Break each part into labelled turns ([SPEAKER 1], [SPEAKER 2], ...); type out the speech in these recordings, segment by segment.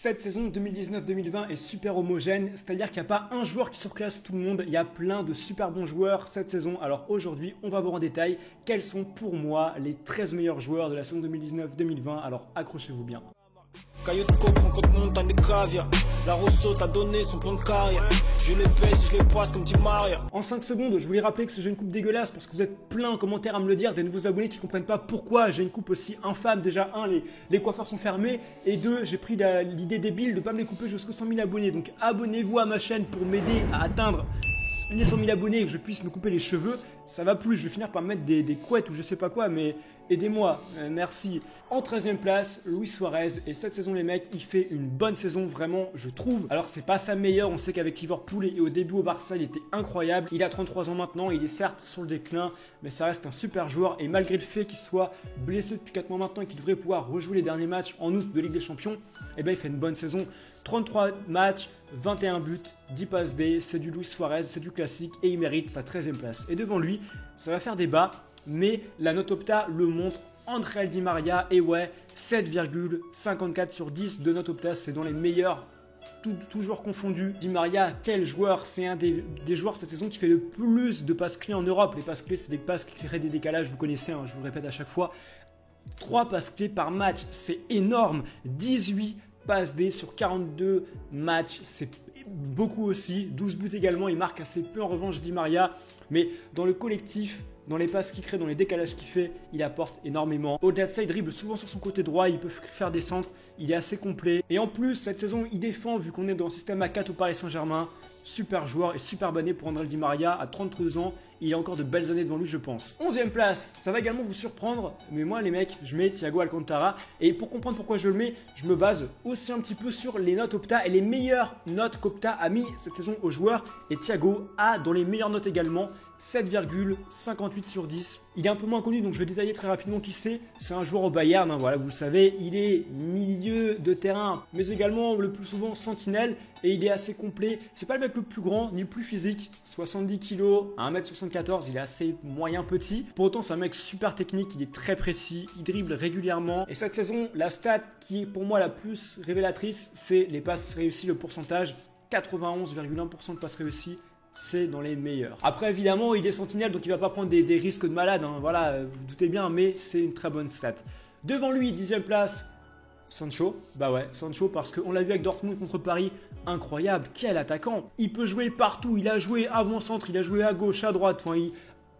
[SPEAKER 1] Cette saison 2019-2020 est super homogène, c'est-à-dire qu'il n'y a pas un joueur qui surclasse tout le monde, il y a plein de super bons joueurs cette saison. Alors aujourd'hui, on va voir en détail quels sont pour moi les 13 meilleurs joueurs de la saison 2019-2020, alors accrochez-vous bien.
[SPEAKER 2] Caillou de coke, rencontre montagne de caviar. La Rousseau t'a donné son plan de carrière. Je les pèse, je les poisse comme Di Maria.
[SPEAKER 1] En 5 secondes, je voulais rappeler que j'ai une coupe dégueulasse parce que vous êtes plein en commentaire à me le dire, des nouveaux abonnés qui ne comprennent pas pourquoi j'ai une coupe aussi infâme. Déjà, les coiffeurs sont fermés, et 2, j'ai pris l'idée débile de ne pas me les couper jusqu'aux 100 000 abonnés. Donc abonnez-vous à ma chaîne pour m'aider à atteindre les 100 000 abonnés et que je puisse me couper les cheveux. Ça va plus, je vais finir par mettre des couettes ou je sais pas quoi, mais aidez-moi, merci. En 13e place, Luis Suarez, et cette saison les mecs, il fait une bonne saison vraiment, je trouve. Alors c'est pas sa meilleure, on sait qu'avec Liverpool et au début au Barça, il était incroyable. Il a 33 ans maintenant, il est certes sur le déclin, mais ça reste un super joueur, et malgré le fait qu'il soit blessé depuis 4 mois maintenant et qu'il devrait pouvoir rejouer les derniers matchs en août de Ligue des Champions, eh ben il fait une bonne saison. 33 matchs, 21 buts, 10 passes D, c'est du Luis Suarez, c'est du classique et il mérite sa 13e place. Et devant lui, ça va faire débat, mais la note Opta le montre, André Di Maria, et ouais, 7,54 sur 10 de note Opta, c'est dans les meilleurs, toujours confondus. Di Maria, quel joueur, c'est un des joueurs cette saison qui fait le plus de passes clés en Europe. Les passes clés, c'est des passes qui créent des décalages, vous connaissez, je vous le répète à chaque fois. 3 passes clés par match, c'est énorme, 18 passes D sur 42 matchs, c'est beaucoup aussi, 12 buts également, il marque assez peu en revanche Di Maria, mais dans le collectif, dans les passes qu'il crée, dans les décalages qu'il fait, il apporte énormément. Au-delà de ça, il dribble souvent sur son côté droit, il peut faire des centres, il est assez complet. Et en plus, cette saison, il défend, vu qu'on est dans un système à 4 au Paris Saint-Germain. Super joueur et super bonne année pour André Di Maria à 32 ans. Il a encore de belles années devant lui, je pense. 11e place, ça va également vous surprendre, mais moi les mecs, je mets Thiago Alcantara. Et pour comprendre pourquoi je le mets, je me base aussi un petit peu sur les notes Opta et les meilleures notes qu'Opta a mis cette saison aux joueurs. Et Thiago a dans les meilleures notes également 7,58 sur 10. Il est un peu moins connu, donc je vais détailler très rapidement qui c'est. C'est un joueur au Bayern, voilà, vous le savez, il est milieu de terrain, mais également le plus souvent sentinelle. Et il est assez complet, c'est pas le mec le plus grand, ni le plus physique, 70 kg, 1m74, il est assez moyen petit. Pour autant c'est un mec super technique, il est très précis, il dribble régulièrement. Et cette saison, la stat qui est pour moi la plus révélatrice, c'est les passes réussies, le pourcentage, 91,1% de passes réussies. C'est dans les meilleurs. Après évidemment il est sentinelle, donc il va pas prendre des risques de malade, voilà, vous doutez bien, mais c'est une très bonne stat. Devant lui, 10e place, Sancho, bah ouais, Sancho, parce qu'on l'a vu avec Dortmund contre Paris, incroyable, quel attaquant. Il peut jouer partout, il a joué avant-centre, il a joué à gauche, à droite, enfin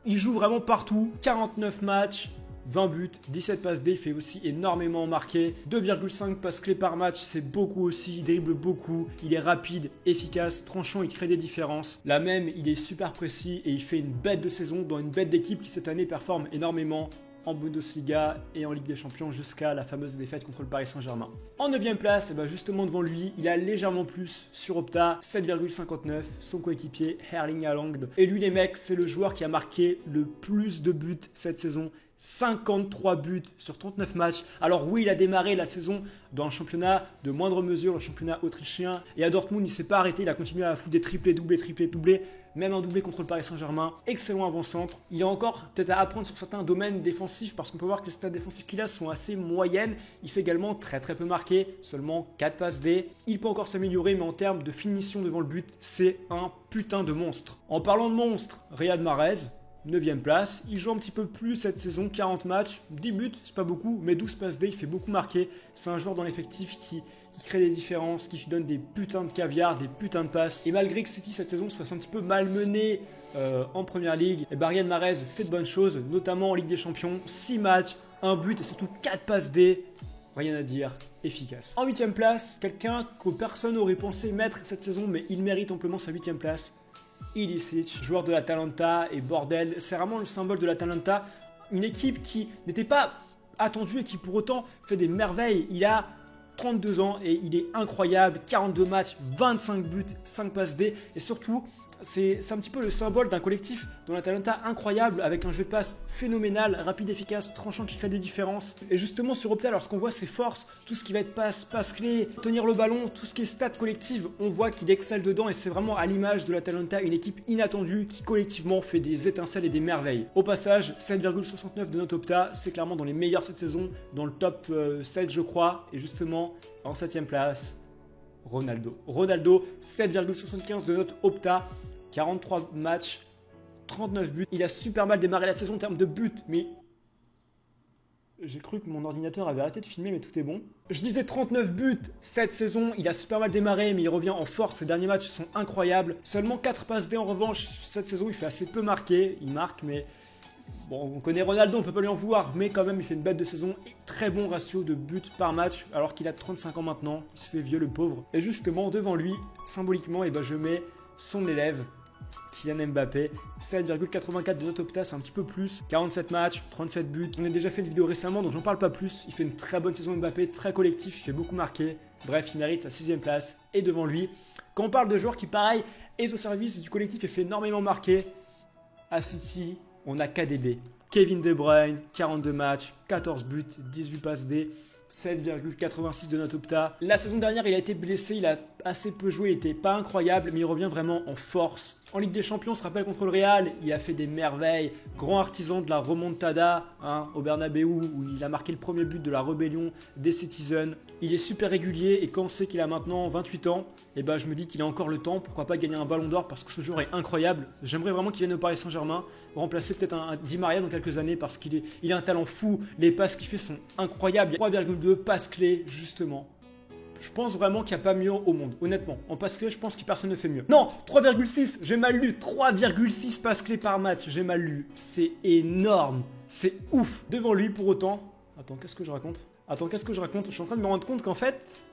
[SPEAKER 1] il joue vraiment partout. 49 matchs, 20 buts, 17 passes D, il fait aussi énormément marquer. 2,5 passes clés par match, c'est beaucoup aussi, il dribble beaucoup, il est rapide, efficace, tranchant, il crée des différences. Là même, il est super précis et il fait une bête de saison dans une bête d'équipe qui cette année performe énormément en Bundesliga et en Ligue des Champions jusqu'à la fameuse défaite contre le Paris Saint-Germain. En 9e place, justement devant lui, il a légèrement plus sur Opta, 7,59, son coéquipier Erling Haaland. Et lui les mecs, c'est le joueur qui a marqué le plus de buts cette saison. 53 buts sur 39 matchs. Alors oui, il a démarré la saison dans un championnat de moindre mesure, le championnat autrichien. Et à Dortmund, il ne s'est pas arrêté, il a continué à foutre des triplés, doublés. Même un doublé contre le Paris Saint-Germain. Excellent avant-centre. Il a encore peut-être à apprendre sur certains domaines défensifs parce qu'on peut voir que les stats défensifs qu'il a sont assez moyennes. Il fait également très peu marquer, seulement 4 passes D. Il peut encore s'améliorer, mais en termes de finition devant le but, c'est un putain de monstre. En parlant de monstre, Riyad Mahrez, 9e place, il joue un petit peu plus cette saison, 40 matchs, 10 buts, c'est pas beaucoup, mais 12 passes D, il fait beaucoup marquer. C'est un joueur dans l'effectif qui crée des différences, qui donne des putains de caviar, des putains de passes. Et malgré que City cette saison soit un petit peu malmené en Première Ligue, Riyad Mahrez fait de bonnes choses, notamment en Ligue des Champions, 6 matchs, 1 but et surtout 4 passes D. Rien à dire, efficace. En 8e place, quelqu'un que personne n'aurait pensé mettre cette saison, mais il mérite amplement sa 8e place. Ilicic, joueur de l'Atalanta, et bordel, c'est vraiment le symbole de l'Atalanta, une équipe qui n'était pas attendue et qui pour autant fait des merveilles. Il a 32 ans et il est incroyable, 42 matchs, 25 buts, 5 passes D, et surtout c'est un petit peu le symbole d'un collectif dans l'Atalanta incroyable, avec un jeu de passe phénoménal, rapide, efficace, tranchant, qui crée des différences. Et justement sur Opta, lorsqu'on voit ses forces, tout ce qui va être passe clé, tenir le ballon, tout ce qui est stats collectives, on voit qu'il excelle dedans, et c'est vraiment à l'image de l'Atalanta, une équipe inattendue qui collectivement fait des étincelles et des merveilles. Au passage, 7,69 de note Opta, c'est clairement dans les meilleurs cette saison, dans le top 7 je crois, et justement en 7ème place, Ronaldo. Ronaldo, 7,75 de note Opta, 43 matchs, 39 buts. Il a super mal démarré la saison en termes de buts, mais j'ai cru que mon ordinateur avait arrêté de filmer, mais tout est bon. Je disais 39 buts cette saison, il a super mal démarré, mais il revient en force. Ses derniers matchs sont incroyables. Seulement 4 passes D en revanche. Cette saison, il fait assez peu marquer. Il marque, mais bon, on connaît Ronaldo, on peut pas lui en vouloir, mais quand même, il fait une bête de saison et très bon ratio de buts par match, alors qu'il a 35 ans maintenant. Il se fait vieux, le pauvre. Et justement, devant lui, symboliquement, je mets son élève, Kylian Mbappé, 7,84 de note Opta, c'est un petit peu plus, 47 matchs, 37 buts. On a déjà fait une vidéo récemment, donc j'en parle pas plus. Il fait une très bonne saison Mbappé, très collectif, il fait beaucoup marquer. Bref, il mérite sa 6ème place. Et devant lui, quand on parle de joueurs qui, pareil, est au service du collectif et fait énormément marquer, à City, on a KDB. Kevin De Bruyne, 42 matchs, 14 buts, 18 passes D, 7,86 de note Opta. La saison dernière, il a été blessé, il a assez peu joué, il n'était pas incroyable, mais il revient vraiment en force. En Ligue des Champions, on se rappelle contre le Real, il a fait des merveilles. Grand artisan de la remontada au Bernabeu, où il a marqué le premier but de la rébellion des Citizens. Il est super régulier et quand on sait qu'il a maintenant 28 ans, je me dis qu'il a encore le temps. Pourquoi pas gagner un ballon d'or parce que ce joueur est incroyable. J'aimerais vraiment qu'il vienne au Paris Saint-Germain, remplacer peut-être un Di Maria dans quelques années parce qu'il a un talent fou. Les passes qu'il fait sont incroyables. 3,2 passes clés justement. Je pense vraiment qu'il n'y a pas mieux au monde, honnêtement. En passes clés, je pense que personne ne fait mieux. Non, 3,6, j'ai mal lu. 3,6 passes clés par match, j'ai mal lu. C'est énorme, c'est ouf. Devant lui, pour autant... Attends, qu'est-ce que je raconte ? Je suis en train de me rendre compte qu'en fait...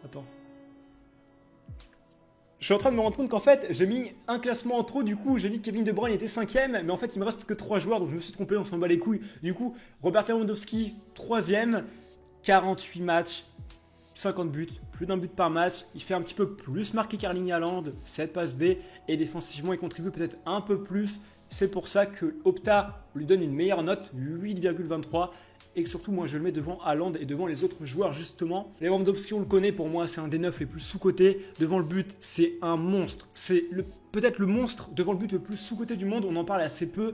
[SPEAKER 1] j'ai mis un classement en trop, du coup j'ai dit que Kevin De Bruyne était 5ème, mais en fait il me reste que 3 joueurs, donc je me suis trompé, on s'en bat les couilles. Du coup, Robert Lewandowski, 3ème, 48 matchs, 50 buts, plus d'un but par match. Il fait un petit peu plus marquer qu'Erling Haaland, 7 passes D, et défensivement il contribue peut-être un peu plus. C'est pour ça que Opta lui donne une meilleure note, 8,23, et que surtout moi je le mets devant Haaland et devant les autres joueurs justement. Lewandowski, on le connaît, pour moi c'est un des 9 les plus sous-cotés. Devant le but, c'est un monstre. C'est peut-être le monstre devant le but le plus sous-coté du monde, on en parle assez peu.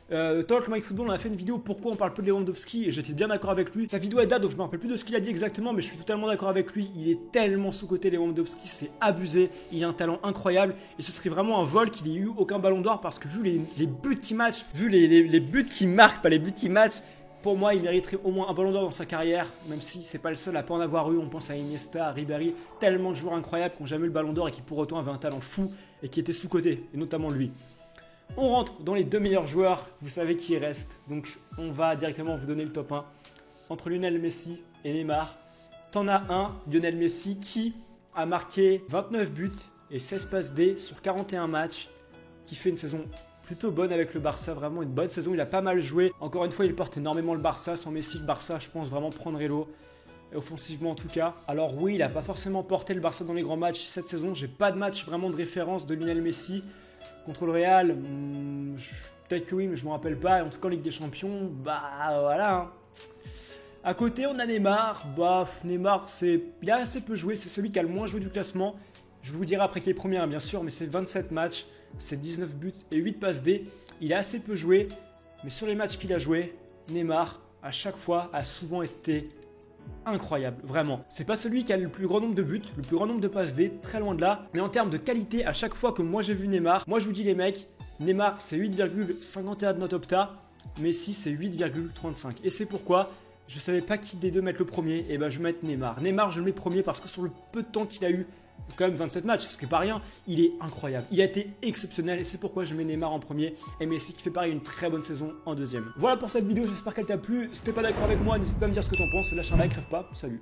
[SPEAKER 1] Talk Mike Football, on a fait une vidéo pourquoi on parle peu de Lewandowski et j'étais bien d'accord avec lui. Sa vidéo elle date donc je me rappelle plus de ce qu'il a dit exactement, mais je suis totalement d'accord avec lui. Il est tellement sous-coté Lewandowski, c'est abusé. Il a un talent incroyable et ce serait vraiment un vol qu'il ait eu aucun ballon d'or parce que vu les buts qu'il match, vu les buts qu'il marque, pas les buts qu'il match, pour moi il mériterait au moins un ballon d'or dans sa carrière, même si c'est pas le seul à pas en avoir eu. On pense à Iniesta, à Ribéry, tellement de joueurs incroyables qui n'ont jamais eu le ballon d'or et qui pour autant avaient un talent fou et qui étaient sous-cotés, et notamment lui. On rentre dans les 2 meilleurs joueurs, vous savez qui reste, donc on va directement vous donner le top 1. Entre Lionel Messi et Neymar, t'en as un, Lionel Messi, qui a marqué 29 buts et 16 passes D sur 41 matchs, qui fait une saison plutôt bonne avec le Barça, vraiment une bonne saison, il a pas mal joué. Encore une fois, il porte énormément le Barça, sans Messi, le Barça, je pense vraiment prendrait l'eau. Offensivement en tout cas. Alors oui, il n'a pas forcément porté le Barça dans les grands matchs cette saison, j'ai pas de match vraiment de référence de Lionel Messi. Contre le Real, peut-être que oui, mais je ne me rappelle pas. En tout cas, en Ligue des Champions, voilà. À côté, on a Neymar. Neymar, il a assez peu joué. C'est celui qui a le moins joué du classement. Je vous dirai après qu'il est premier, bien sûr, mais c'est 27 matchs, c'est 19 buts et 8 passes D. Il a assez peu joué, mais sur les matchs qu'il a joué, Neymar, à chaque fois, a souvent été incroyable, vraiment. C'est pas celui qui a le plus grand nombre de buts, le plus grand nombre de passes D, très loin de là. Mais en termes de qualité, à chaque fois que moi j'ai vu Neymar, moi je vous dis les mecs, Neymar c'est 8,51 de note Opta, Messi c'est 8,35. Et c'est pourquoi je savais pas qui des deux mettre le premier, et je vais mettre Neymar. Neymar je le mets premier parce que sur le peu de temps qu'il a eu, quand même 27 matchs, ce qui n'est pas rien, il est incroyable. Il a été exceptionnel et c'est pourquoi je mets Neymar en premier et Messi qui fait pareil une très bonne saison en deuxième. Voilà pour cette vidéo, j'espère qu'elle t'a plu. Si t'es pas d'accord avec moi, n'hésite pas à me dire ce que t'en penses. Lâche un like, crève pas, salut.